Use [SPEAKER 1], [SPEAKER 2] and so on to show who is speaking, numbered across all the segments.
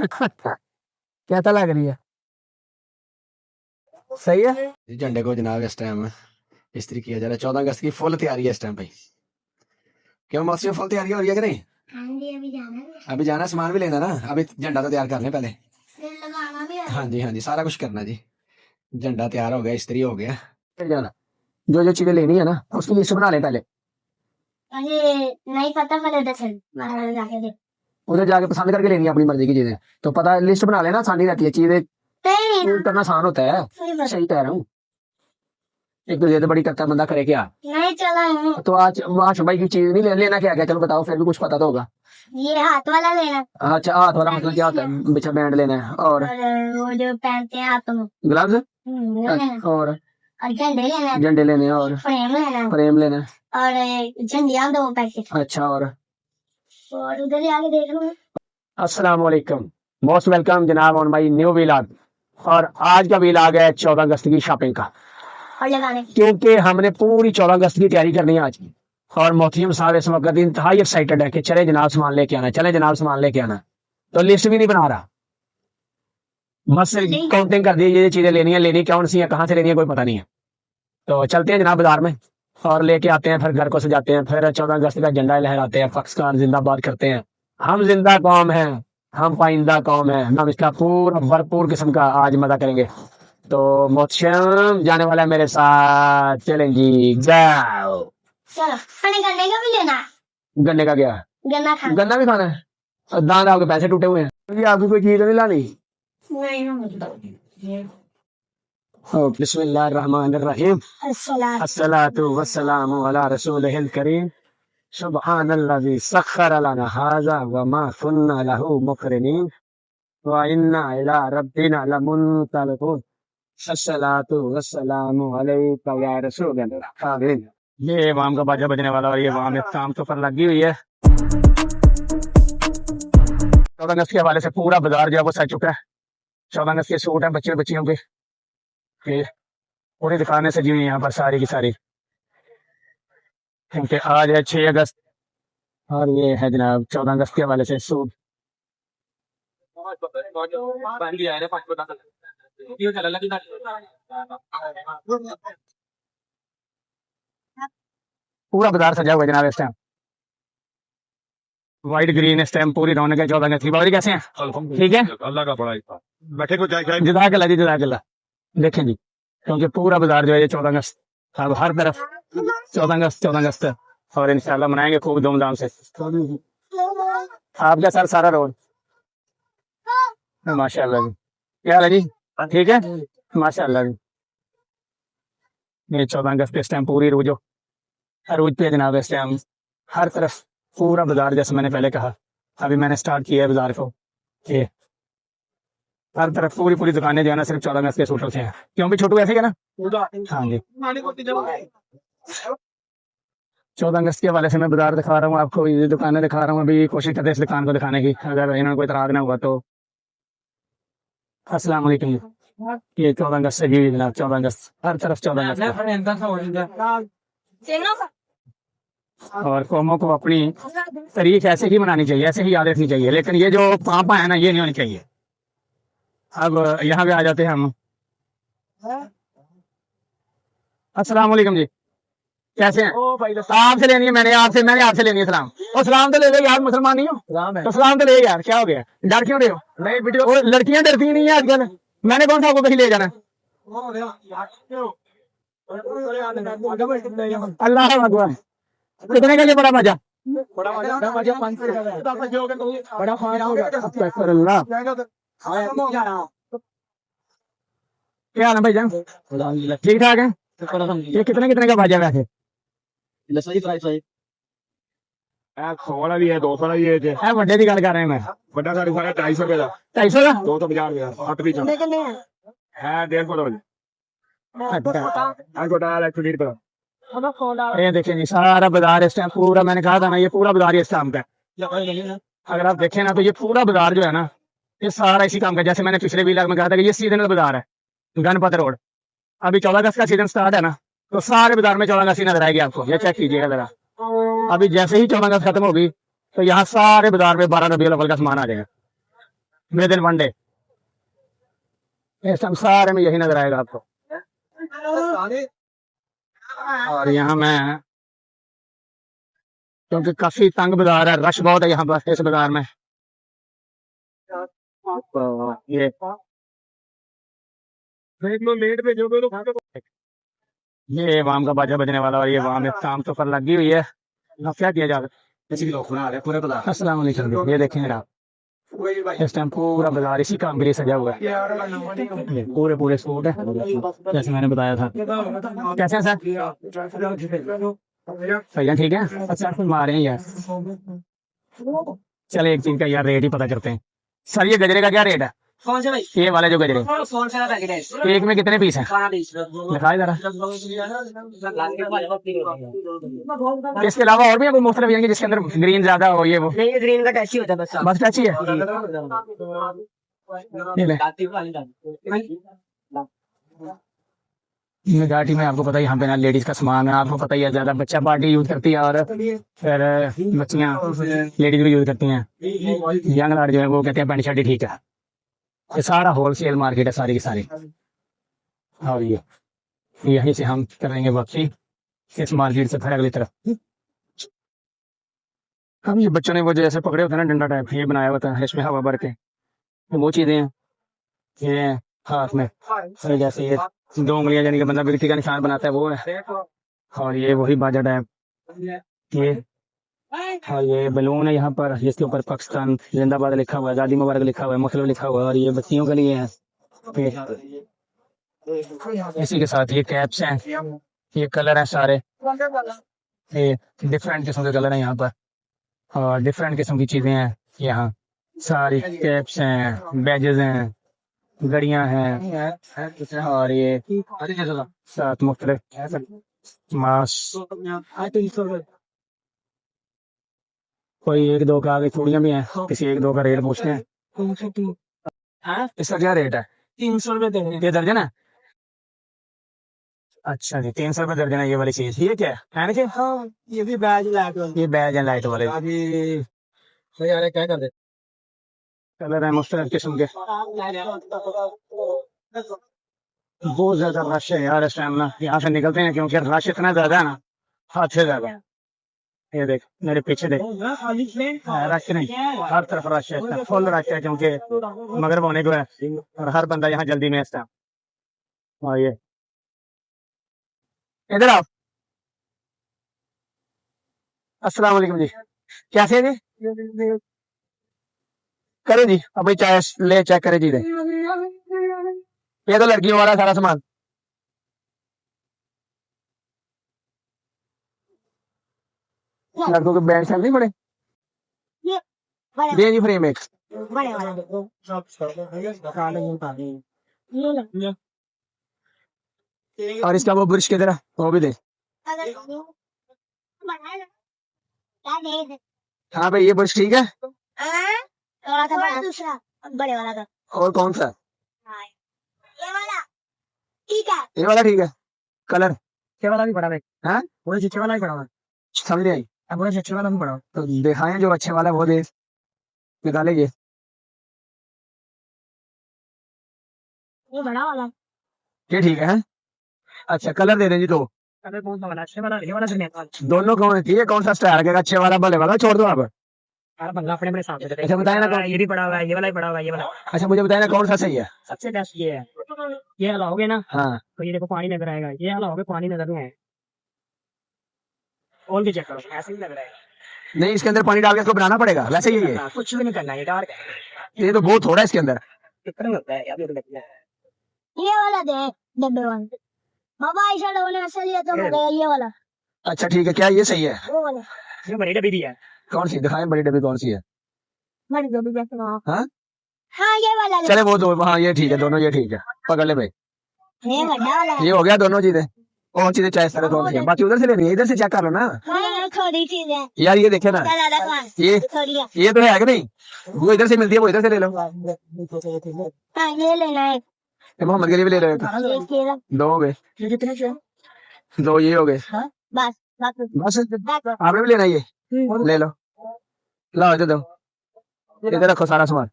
[SPEAKER 1] कैसा लग रही है? सही है।
[SPEAKER 2] झंडे को जनाब इस टाइम इस्त्री किया जा रहा है। 14 अगस्त की फुल तैयारी है इस टाइम भाई। क्यों मौसम फुल तैयारी हो रही है कि नहीं?
[SPEAKER 3] हाँ जी, अभी जाना है।
[SPEAKER 2] अभी जाना, सामान भी लेना ना। अभी झंडा तो तैयार कर लें पहले।
[SPEAKER 3] फिर लगाना भी है।
[SPEAKER 2] हाँ जी हाँ जी, सारा कुछ करना जी। झंडा तैयार हो गया, इस्त्री हो गया।
[SPEAKER 1] फिर जाना, जो जो चीजें लेनी है ना उसकी लिस्ट बना ले पहले।
[SPEAKER 3] मुझे नहीं पता, पहले उधर चल वहाँ जाके देख।
[SPEAKER 1] उधर जाके पसंद करके लेनी है अपनी मर्जी की चीजें। तो पता, लिस्ट बना लेना, आसानी रहती है। चीजें
[SPEAKER 3] नहीं
[SPEAKER 1] चूज करना आसान होता है।
[SPEAKER 3] नहीं बस।
[SPEAKER 1] सही कह रहा हूँ। एक तो जिद बड़ी करता है बंदा, करे क्या?
[SPEAKER 3] नहीं चला हूँ।
[SPEAKER 1] तो आज वहाँ भाई की चीज नहीं लेना, क्या क्या? चलो बताओ, फिर भी कुछ पता तो होगा।
[SPEAKER 3] ये हाथ वाला लेना
[SPEAKER 1] अच्छा, हाथ वाला मतलब क्या होता है? बिछा बैंड लेना है। और
[SPEAKER 3] और वो जो पहनते हैं हाथों में
[SPEAKER 1] ग्लव्स
[SPEAKER 3] वो लेना
[SPEAKER 1] और
[SPEAKER 3] और झंडे लेना
[SPEAKER 1] झंडे लेने हैं और
[SPEAKER 3] फ्रेम लेना
[SPEAKER 1] फ्रेम लेना है।
[SPEAKER 3] और झंडियाँ 2 पैकेट
[SPEAKER 1] अच्छा, और
[SPEAKER 3] उधर जाके देख लो।
[SPEAKER 1] अस्सलाम वालेकुम, मोस्ट वेलकम जनाब ऑन माई न्यू व्लॉग। और आज का व्लॉग है 14 अगस्त की शॉपिंग का,
[SPEAKER 3] और लगाने
[SPEAKER 1] क्योंकि हमने पूरी 14 अगस्त की तैयारी करनी है आज की। और मोहतरम साहब इस वक्त इंतहाई एक्साइटेड है कि चले जनाब सामान लेके आना, चले जनाब सामान लेके आना। तो लिस्ट भी नहीं बना रहा, बस काउंटिंग कर दी, ये चीजें लेनी है, लेनी कौन सी है, कहाँ से लेनी है, कोई पता नहीं है। तो चलते हैं जनाब बाजार में और लेके आते हैं, फिर घर को सजाते हैं, फिर 14 अगस्त का झंडा लहराते हैं, पाकिस्तान जिंदाबाद करते हैं। हम जिंदा कौम है, हम पाइंदा कौम है, हम इसका पूरा भरपूर किस्म का आज मजा करेंगे। तो मोहतरम जाने वाला है मेरे साथ, चलें जी, जाओ।
[SPEAKER 3] चलो मैंने गन्ने का भी लेना है।
[SPEAKER 1] गन्ने का क्या?
[SPEAKER 3] गन्ना खाना
[SPEAKER 1] गन्ना भी खाना है? और दांत आपके पैसे टूटे हुए हैं, ये आपकी कोई चीज तो नहीं लानी?
[SPEAKER 3] नहीं
[SPEAKER 1] बिस्मिल्लाहिर्रहमानिर्रहीम,
[SPEAKER 3] अस्सलाम
[SPEAKER 1] अस्सलातु वस्सलामु अला रसूलिहिल करीम, सुब्हानल्लज़ी सख्खर लना हाज़ा व मा कुन्ना लहू मुक़रिनीन व इन्ना इला रब्बिना लमुनक़लिबून। अस्सलातु वस्सलामु अलैका या रसूलल्लाह। आमीन। ये इमाम का बाजा बजने वाला और ये इमाम एक काम तो पर लगी हुई है। 14 अगस्त के हवाले से पूरा बाजार जो है वो सज चुका है। 14 अगस्त के सूट हैं बच्चे बच्चियों के, पूरी दुकानें सजी हुई हैं यहाँ पर सारी की सारी, क्योंकि आज है 6 अगस्त और ये है जनाब 14 अगस्त के हवाले से सूट। पूरा बाजार सजा हुआ है जनाब इस टाइम, व्हाइट ग्रीन इस टाइम पूरी रौनक है 14 अगस्त की। बाबा जी कैसे हैं? ठीक है,
[SPEAKER 4] अल्लाह का बड़ा बैठे को जाए
[SPEAKER 1] जज़ाकल्लाह जी, जज़ाकल्लाह। देखें जी, क्योंकि पूरा बाजार जो है ये 14 अगस्त, अब हर तरफ 14 अगस्त 14 अगस्त है और इंशाल्लाह मनाएंगे खूब धूमधाम से। आपका सर सारा रोड माशाल्लाह जी, क्या हाल है जी? ठीक है माशाल्लाह जी। ये 14 अगस्त इस टाइम पूरी रूज पे जनाब, इस टाइम हर तरफ पूरा बाजार, जैसे मैंने पहले कहा, अभी मैंने स्टार्ट किया है बाजार को, ये हर तरफ पूरी पूरी दुकानें जो है ना सिर्फ 14 अगस्त के सूटों से हैं। क्यों भी छोटू ऐसे ही है ना? हाँ जी, 14 अगस्त के हवाले से मैं बाजार दिखा रहा हूँ आपको, ये दुकानें दिखा रहा हूँ। अभी कोशिश करते हैं इस दुकान को दिखाने की, अगर इन्होंने कोई इतराज ना हुआ तो। अस्सलाम वालेकुम। ये 14 अगस्त से जी जनाब, 14 अगस्त हर तरफ 14 अगस्त। और कौमों को अपनी तारीख ऐसे ही मनानी चाहिए, ऐसे ही याद रखनी चाहिए, लेकिन ये जो पापा है ना ये नहीं होनी चाहिए। अब यहाँ पे आ जाते हैं हम। अस्सलाम वालेकुम जी, कैसे हैं? आपसे लेनी है मैंने आपसे लेनी है सलाम। और सलाम तो ले लो यार, मुसलमान नहीं हो तो सलाम तो ले यार, क्या हो गया, डर क्यों रहे हो? नहीं वीडियो, लड़कियां डरती नहीं है आजकल, मैंने कौन सा आपको कहीं ले जाना? अल्लाह अकबर। कितने का ये बड़ा मजा? अल्लाह। क्या हाल है भाईजान? ठीक ठाक है। ये कितने का भाजा वैसे?
[SPEAKER 4] वाला भी है 200 वाला भी है
[SPEAKER 1] वड्डे की गल कर रहे हैं मैं।
[SPEAKER 4] बड़ा गाड़ी सारा 250 रुपए का
[SPEAKER 1] 250 का
[SPEAKER 4] 250 रुपया 8 भी है 150 छोटा 120 रुपए।
[SPEAKER 1] ये देखें जी सारा बाजार इस टाइम पूरा, मैंने कहा था ना ये पूरा बाजार इस काम का है। अगर आप देखें ना तो ये पूरा बाजार जो है ना ये सारा इसी काम का, जैसे मैंने पिछले व्लॉग में कहा था कि ये सीजनल बाजार है, गणपत रोड। अभी 14 अगस्त का सीजन स्टार्ट है ना, तो सारे बाजार में 14 अगस्त नजर आएगी आपको, ये चेक कीजिएगा जरा। अभी जैसे ही 14 अगस्त खत्म होगी तो यहाँ सारे बाजार में 12 रबीउल अव्वल का सामान आ जाएगा। With in one day. इस टाइम सारे में यही नजर आएगा आपको। और यहाँ मैं, क्योंकि काफी तंग बाजार है, रश बहुत है यहाँ पर इस बाजार में। तो ये ये वाम का बाजा बजने वाला, और ये वाम एक काम तो पर लगी हुई है। अब क्या किया जाए। अस्सलाम वालेकुम। ये देखें आप, इस टाइम पूरा बाजार इसी काम के लिए सजा हुआ है। ये पूरे पूरे सूट है जैसे मैंने बताया था। कैसे हैं सर? सही है, ठीक है। अच्छा मारे हैं यार। चले एक चीज का यार रेट ही पता करते हैं। सर ये गजरे का क्या रेट है?
[SPEAKER 5] कौन से भाई?
[SPEAKER 1] ये वाले जो गजरे,
[SPEAKER 5] 100 का पैकेट है।
[SPEAKER 1] एक में कितने पीस हैं?
[SPEAKER 5] 20
[SPEAKER 1] दिखाए जरा। इसके अलावा और भी है कोई मुख्तलिफ, यानी कि जिसके अंदर ग्रीन ज्यादा हो, ये वो?
[SPEAKER 5] नहीं, ग्रीन का टैक्सी होता है बस।
[SPEAKER 1] बस टच ही है। ये ले। घाटी में आपको पता है यहाँ पे ना लेडीज का सामान है, आपको पता ही है, ज्यादा बच्चा पार्टी यूज करती है और फिर बच्चियां लेडीज भी यूज करती हैं। यंग लड़ जो है वो कहते हैं पैंट शर्ट ही ठीक है। ये सारा होलसेल मार्केट है सारी की सारी। और ये यहीं से हम करेंगे वापसी इस मार्केट से फिर अगली तरफ। हम ये बच्चों ने वो जैसे पकड़े होते हैं ना डंडा टाइप, ये बनाया होता है, इसमें हवा भर के वो चीजें हैं। ये हाथ में और जैसे ये 2 उंगलियां यानी कि बंदा विरती का निशान बनाता है वो है। और ये वही बाजा टाइप, ये और ये बलून है यहाँ पर जिसके ऊपर पाकिस्तान जिंदाबाद लिखा हुआ है, आजादी मुबारक लिखा हुआ है, मुखलो लिखा हुआ है। और ये बच्चियों के लिए है। इसी के साथ ये कैप्स हैं, ये कलर हैं सारे, ये डिफरेंट किस्म के कलर हैं यहाँ पर और डिफरेंट किस्म की चीजें हैं यहाँ। सारी कैप्स हैं, बैजेस हैं, घड़ियां हैं और ये साथ मुख्तलिफ मास्क। कोई 1-2 का आगे चूड़ियां भी हैं, किसी 1-2 का रेट पूछते हैं। इसका क्या रेट है?
[SPEAKER 5] 300 रुपए देंगे।
[SPEAKER 1] ये दर्जन है? अच्छा जी, 300 रुपए दर्जन है ये वाली चीज। ये क्या है ना?
[SPEAKER 5] हाँ, ये भी बैज लाइट वाले।
[SPEAKER 1] ये बैज है लाइट वाले।
[SPEAKER 5] तो यार क्या कर दे?
[SPEAKER 1] कलर है मुख्तलिफ किस्म के। बहुत ज्यादा रश है यार इस टाइम ना, यहाँ से निकलते हैं क्योंकि रश इतना ज्यादा है ना, हद से ज्यादा। ये देख मेरे पीछे देख, रश नहीं, हर तरफ रश है, फुल रश है क्योंकि मगरिब होने को है और हर बंदा यहाँ जल्दी में इस टाइम। और ये इधर आओ। अस्सलाम वालेकुम जी, कैसे हैं जी? करे जी अपनी चाय ले, चेक करे जी दे। ये तो लड़कियों वाला सारा सामान। लड़कों के बैंड शैंड नहीं पड़े?
[SPEAKER 3] ये बड़े
[SPEAKER 1] दे जी फ्रेम एक।
[SPEAKER 3] बड़े वाला
[SPEAKER 1] और इसका वो ब्रश किधर है वो भी दे।
[SPEAKER 3] अगर बनाएगा क्या दे?
[SPEAKER 1] हाँ भाई ये ब्रश ठीक है।
[SPEAKER 3] थोड़ा सा बड़ा, दूसरा बड़े वाला का।
[SPEAKER 1] और कौन सा?
[SPEAKER 3] हाँ, ये वाला ठीक है।
[SPEAKER 1] ये वाला ठीक है। कलर
[SPEAKER 5] ये वाला भी बड़ा है।
[SPEAKER 1] हाँ
[SPEAKER 5] वो अच्छे वाला भी बड़ा है।
[SPEAKER 1] समझ नहीं आई।
[SPEAKER 5] अब वो अच्छे वाला भी बड़ा है।
[SPEAKER 1] तो दिखाएं जो अच्छे वाला वो दे, निकालेंगे।
[SPEAKER 3] ये बड़ा वाला।
[SPEAKER 1] ये ठीक है। अच्छा कलर दे दें जी। तो
[SPEAKER 5] अबे कौन सा वाला? अच्छे वाला, ये वाला से नहीं।
[SPEAKER 1] दोनों कौन है? ये कौन सा स्टाइल है? अच्छे वाला भले वाला छोड़ दो आप।
[SPEAKER 5] यार बंदा अपने अपने सामने देते हैं।
[SPEAKER 1] अच्छा बताए ना कौन?
[SPEAKER 5] ये भी पड़ा हुआ है, ये वाला भी पड़ा हुआ है, ये वाला।
[SPEAKER 1] अच्छा मुझे बताए ना कौन सा सही है?
[SPEAKER 5] सबसे बेस्ट ये है। ये हलाओगे ना
[SPEAKER 1] हाँ
[SPEAKER 5] तो ये देखो पानी नजर आएगा, ये हलाओगे पानी नजर नहीं आएगा। खोल के चेक करो, ऐसे ही लग रहा है।
[SPEAKER 1] नहीं, इसके अंदर पानी डाल के इसको बनाना पड़ेगा वैसे ही है।
[SPEAKER 5] कुछ भी नहीं करना, ये डार्क है।
[SPEAKER 1] ये तो बहुत थोड़ा है इसके अंदर।
[SPEAKER 5] कितना होता है यार, ये तो लगता है।
[SPEAKER 3] ये वाला दे डब्बे वाला। बाबा ऐसा लोगों ने ऐसा लिया तो मजा ये वाला।
[SPEAKER 1] अच्छा ठीक है, क्या ये सही है?
[SPEAKER 3] वो वाला
[SPEAKER 5] ये बड़ी डब्बी दी है।
[SPEAKER 1] कौन सी दिखाएं? बड़ी डब्बी कौन सी है?
[SPEAKER 3] बड़ी डब्बी जैसे ना।
[SPEAKER 1] हाँ
[SPEAKER 3] हाँ ये वाला ले।
[SPEAKER 1] चले वो दो, हाँ ये ठीक है, दोनों ये ठीक है। पकड़ ले भाई,
[SPEAKER 3] ये बड़ा वाला।
[SPEAKER 1] ये हो गया दोनों चीजें। और चीजें चाहे सारे कौन सी है? बाकी उधर से लेनी है, इधर से चेक कर लो ना
[SPEAKER 3] हाँ थोड़ी चीज है।
[SPEAKER 1] यार। ये देखे ना,
[SPEAKER 3] ज्यादा कौन?
[SPEAKER 1] ये
[SPEAKER 3] थोड़ी है।
[SPEAKER 1] ये तो है कि नहीं? वो इधर से मिलती है, वो इधर से ले लो।
[SPEAKER 3] हाँ ये लेना है।
[SPEAKER 1] ये मोहम्मद के लिए भी ले रहे हो?
[SPEAKER 3] ये केला।
[SPEAKER 1] 2 हो गए,
[SPEAKER 5] ये कितने के?
[SPEAKER 1] 2 ये हो गए।
[SPEAKER 3] बस बस
[SPEAKER 1] बस आपने भी लेना है ये? ले लो, लाओ इधर दो, इधर रखो सारा सामान।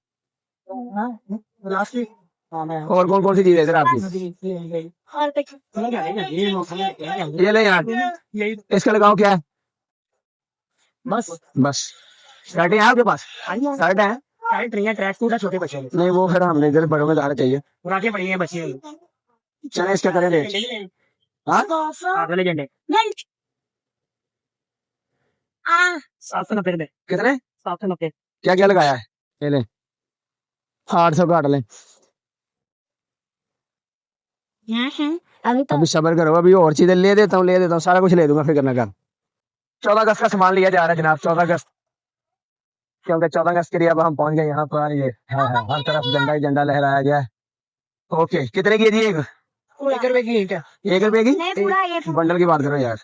[SPEAKER 1] और कौन कौन सी चीज है इधर आपकी?
[SPEAKER 3] और कुछ
[SPEAKER 1] ये ले यार, इसका लगाओ क्या है?
[SPEAKER 5] बस
[SPEAKER 1] बस शर्ट है आपके पास? शर्ट है?
[SPEAKER 5] टाइट नहीं है, ट्रैक सूट है छोटे बच्चे के।
[SPEAKER 1] नहीं वो फिर हमने इधर बड़ों में दाना चाहिए।
[SPEAKER 5] पुराने पड़ी हैं बच्चे।
[SPEAKER 1] चले इसका करें रेट। हाँ
[SPEAKER 5] अगले झंडे
[SPEAKER 3] नहीं आ
[SPEAKER 5] 790 में।
[SPEAKER 1] कितने?
[SPEAKER 5] 790।
[SPEAKER 1] क्या क्या लगाया है? ये ले 800 काट ले।
[SPEAKER 3] अभी तो
[SPEAKER 1] अभी सबर करो, अभी और चीजें ले देता हूँ, सारा कुछ ले दूंगा, फिक्र ना कर। 14 अगस्त का सामान लिया जा रहा है जनाब, 14 अगस्त, क्योंकि 14 अगस्त के लिए अब हम पहुंच गए यहाँ पर। ये हर तरफ झंडा ही झंडा लहराया गया है। ओके, कितने की है जी एक?
[SPEAKER 5] 1 रुपए की ईंट है।
[SPEAKER 1] 1 रुपए की?
[SPEAKER 3] नहीं पूरा ये
[SPEAKER 1] बंडल की बात करो यार।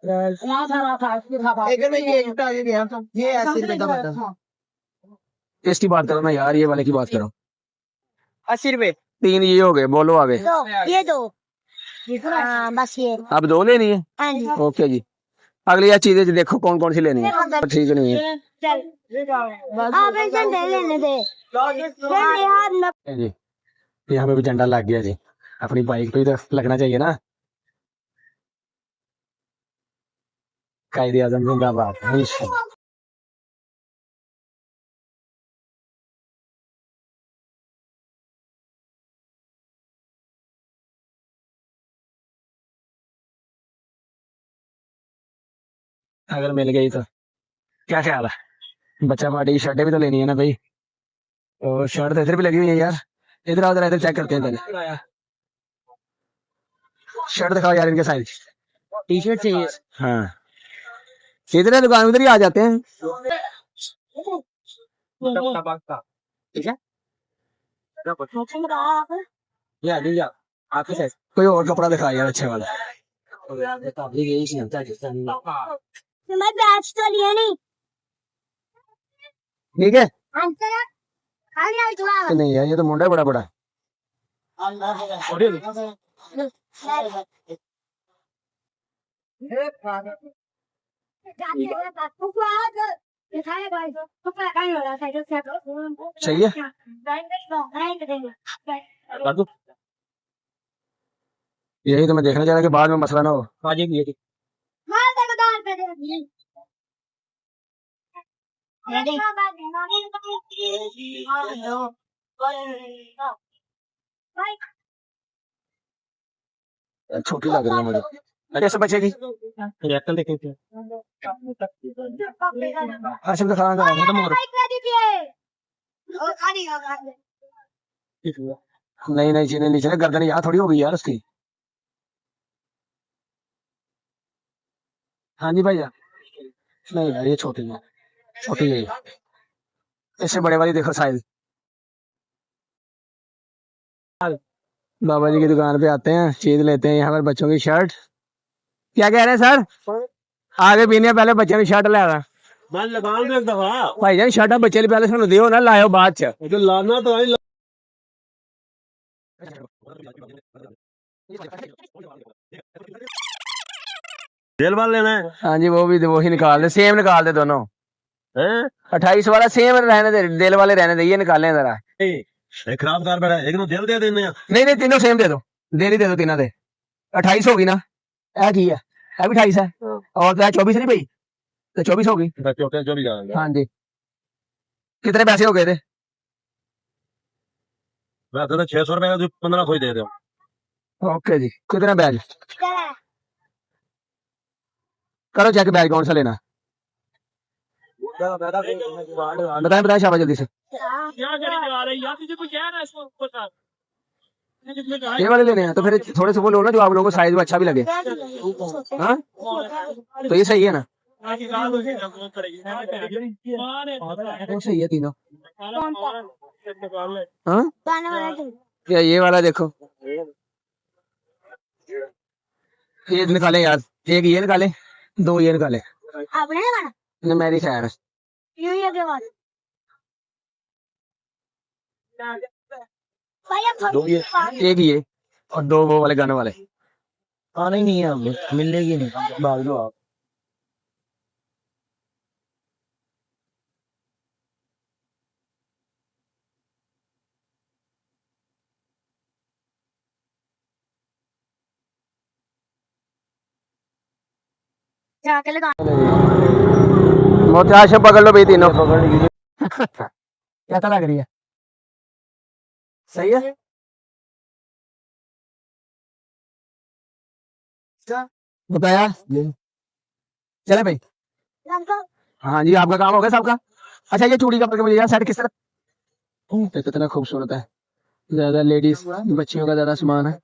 [SPEAKER 5] 1 रुपए की ईंट आ गई है। ये 80 रुपए का बता।
[SPEAKER 1] इसकी बात करो ना यार, ये वाले की बात करो।
[SPEAKER 5] 80 रुपए।
[SPEAKER 1] 3 ये हो गए, बोलो आगे।
[SPEAKER 3] दो ये दो बस ये
[SPEAKER 1] अब 2 लेनी है?
[SPEAKER 3] हाँ जी
[SPEAKER 1] ओके जी। अगली यार चीजें देखो कौन कौन सी लेनी है। ठीक नहीं है
[SPEAKER 3] चल आप एक झंडे लेने दे झंडे यार न
[SPEAKER 1] जी। यहाँ पे भी झंडा लग गया जी, अपनी बाइक पे ही तो लगना चाहिए ना। कायदे आजम जिंदाबाद। अगर मिल गई तो क्या ख्याल है? बच्चा पार्टी की शर्टें भी तो लेनी है ना भाई। तो शर्ट तो इधर भी लगी हुई है यार। इधर आओ जरा, इधर चेक करते हैं पहले। शर्ट दिखाओ यार इनके साइज।
[SPEAKER 5] टी शर्ट चाहिए।
[SPEAKER 1] हाँ इधर है दुकान, उधर ही आ जाते हैं।
[SPEAKER 5] ठीक है। आपके साइज।
[SPEAKER 1] कोई और कपड़ा दिखा यार अच्छा वाला।
[SPEAKER 3] मैं बैच तो लिया नहीं
[SPEAKER 1] ठीक है
[SPEAKER 3] अंतर खाली जुआ
[SPEAKER 1] कि नहीं यार, ये तो मुंडा बड़ा बड़ा। सही है। यही तो मैं देखना चाह रहा कि बाद में मसला ना हो।
[SPEAKER 5] आज एक ये थी।
[SPEAKER 1] छोटी लग रही है मुझे। अच्छा सब बचेगी।
[SPEAKER 5] रिएक्शन देखें क्या?
[SPEAKER 1] अच्छा दिखा नहीं नहीं चीजें नीचे ना, गर्दन यहाँ थोड़ी होगी यार उसकी। हाँ जी भैया। नहीं यार ये छोटी है, छोटी है। इससे बड़े वाली देखो साइज। बाबा जी की दुकान पे आते हैं, चीज लेते हैं यहाँ पर बच्चों की शर्ट। क्या कह रहे हैं सर? आगे पीने पहले बच्चों की शर्ट ले आ
[SPEAKER 4] मैं लगान में एक दफा
[SPEAKER 1] भाई जान शर्ट बच्चे लिए पहले सुन दियो ना, लायो बाद च।
[SPEAKER 4] जो लाना तो आई जेल वाल लेना है
[SPEAKER 1] हाँ जी वो भी वही निकाल दे, सेम निकाल दे दोनों।
[SPEAKER 4] हैं?
[SPEAKER 1] 28 वाला सेम रहने दे, दिल वाले रहने दे, ये निकाले जरा।
[SPEAKER 4] एक खराब कार बैठा है, एक नो जेल दे देने हैं।
[SPEAKER 1] नहीं नहीं तीनों सेम दे दो, देरी दे दो तीनों दे। 28 होगी ना? ऐ की है भी 28 है और तो 24 नहीं भाई, तो 24 होगी।
[SPEAKER 4] चौथे जो भी जाएंगे
[SPEAKER 1] हाँ जी। कितने पैसे हो गए थे?
[SPEAKER 4] वैसे तो 600 रुपए का जो 15 खोई दे दो।
[SPEAKER 1] ओके जी। कितना बैग करो चेक, बैग कौन सा लेना बताएं बताएं शाबाश जल्दी से। ये वाले लेने हैं तो फिर थोड़े से वो लो ना जो आप लोगों को साइज में अच्छा भी लगे। हाँ तो ये सही है ना? वो सही है तीनों। हाँ ये वाला देखो, ये निकाले यार, एक ये निकाले, 2 ये निकाले।
[SPEAKER 3] आपने लगाना
[SPEAKER 1] न मेरी खैर
[SPEAKER 3] यूं ही आगे बात भाई अब
[SPEAKER 1] 2 ये, एक ये और 2 वो वाले गाने वाले।
[SPEAKER 5] आना ही नहीं है हमें, मिलेगी नहीं।
[SPEAKER 1] भाग दो आप।
[SPEAKER 3] जाके लगा
[SPEAKER 2] मोतियाशा पकड़ लो भाई तीनों।
[SPEAKER 1] कैसा लग रही है? सही है। बताया चले भाई।
[SPEAKER 3] लगा
[SPEAKER 1] हाँ जी, आपका काम हो गया सबका। अच्छा, ये चूड़ी का पकड़ मुझे यार सेट किस तरह, तो कितना खूबसूरत है। ज्यादा लेडीज बच्चियों का ज्यादा सामान है।